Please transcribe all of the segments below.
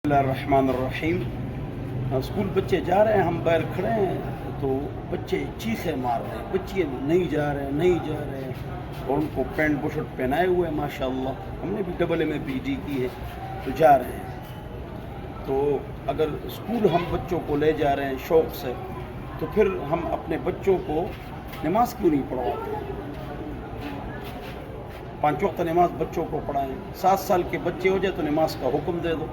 الرحمن الرحیم. اسکول بچے جا رہے ہیں, ہم باہر کھڑے ہیں تو بچے چیخیں مار رہے ہیں, بچے نہیں جا رہے ہیں اور ان کو پینٹ بشرٹ پہنائے ہوئے ہیں. ماشاء اللہ ہم نے بھی ڈبل ایم اے پی جی کی ہے تو جا رہے ہیں. تو اگر اسکول ہم بچوں کو لے جا رہے ہیں شوق سے تو پھر ہم اپنے بچوں کو نماز کیوں نہیں پڑھواتے؟ 5 وقت نماز بچوں کو پڑھائیں. 7 سال کے بچے ہو جائے تو نماز کا حکم دے دو.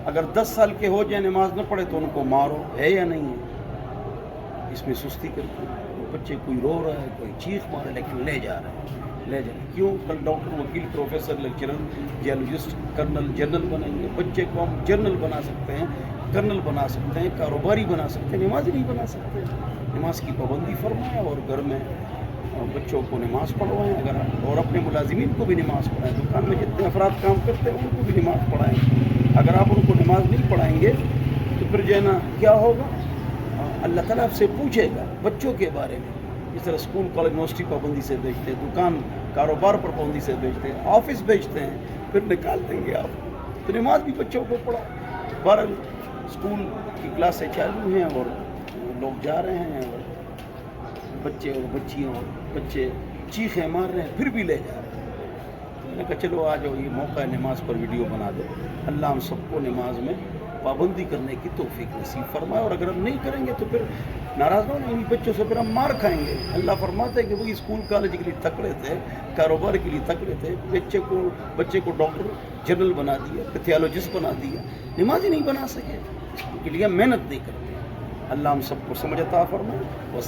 اگر 10 سال کے ہو جائیں نماز نہ پڑھے تو ان کو مارو. ہے یا نہیں ہے؟ اس میں سستی کرتے ہیں. بچے کوئی رو رہا ہے, کوئی چیخ مارے, لیکن لے جا رہے ہیں. کیوں؟ کل ڈاکٹر, وکیل, professor, lecturer, geologist, colonel, general بنیں گے. بچے کو ہم جنرل بنا سکتے ہیں, کرنل بنا سکتے ہیں, کاروباری بنا سکتے ہیں, نماز نہیں بنا سکتے. نماز کی پابندی فرمائیں اور گھر میں بچوں کو نماز پڑھوائیں. اگر اور اپنے ملازمین کو بھی نماز پڑھائیں. دکان میں جتنے افراد کام کرتے ہیں ان کو بھی نماز پڑھائیں. اگر آپ ان کو نماز نہیں پڑھائیں گے تو پھر جو ہے نا کیا ہوگا؟ اللہ تعالیٰ آپ سے پوچھے گا بچوں کے بارے میں. اس طرح اسکول, کالج, یونیورسٹی پابندی سے بھیجتے ہیں, دکان, کاروبار پر پابندی سے بھیجتے ہیں, آفس بھیجتے ہیں, پھر نکال دیں گے آپ. تو نماز بھی بچوں کو پڑھا. بہرحال اسکول کی کلاسیں چالو ہیں اور لوگ جا رہے ہیں اور بچے اور بچیاں اور بچے چیخیں مار رہے ہیں, پھر بھی لے جا رہے ہیں. میں نے کہا چلو آ جاؤ, یہ موقع ہے, نماز پر ویڈیو بنا دو. اللہ ہم سب کو نماز میں پابندی کرنے کی توفیق نصیب فرمائے. اور اگر ہم نہیں کریں گے تو پھر ناراض نہ ہونا, بچوں سے پھر ہم مار کھائیں گے. اللہ فرماتا ہے کہ وہی اسکول کالج کے لیے تکڑے تھے, کاروبار کے لیے تکڑے تھے, بچے کو ڈاکٹر, جنرل بنا دیا, پیتھولوجسٹ بنا دیا, نماز ہی نہیں بنا سکے. اس کے لیے محنت نہیں کرتے. اللہ ہم سب کو سمجھ عطا فرمائے.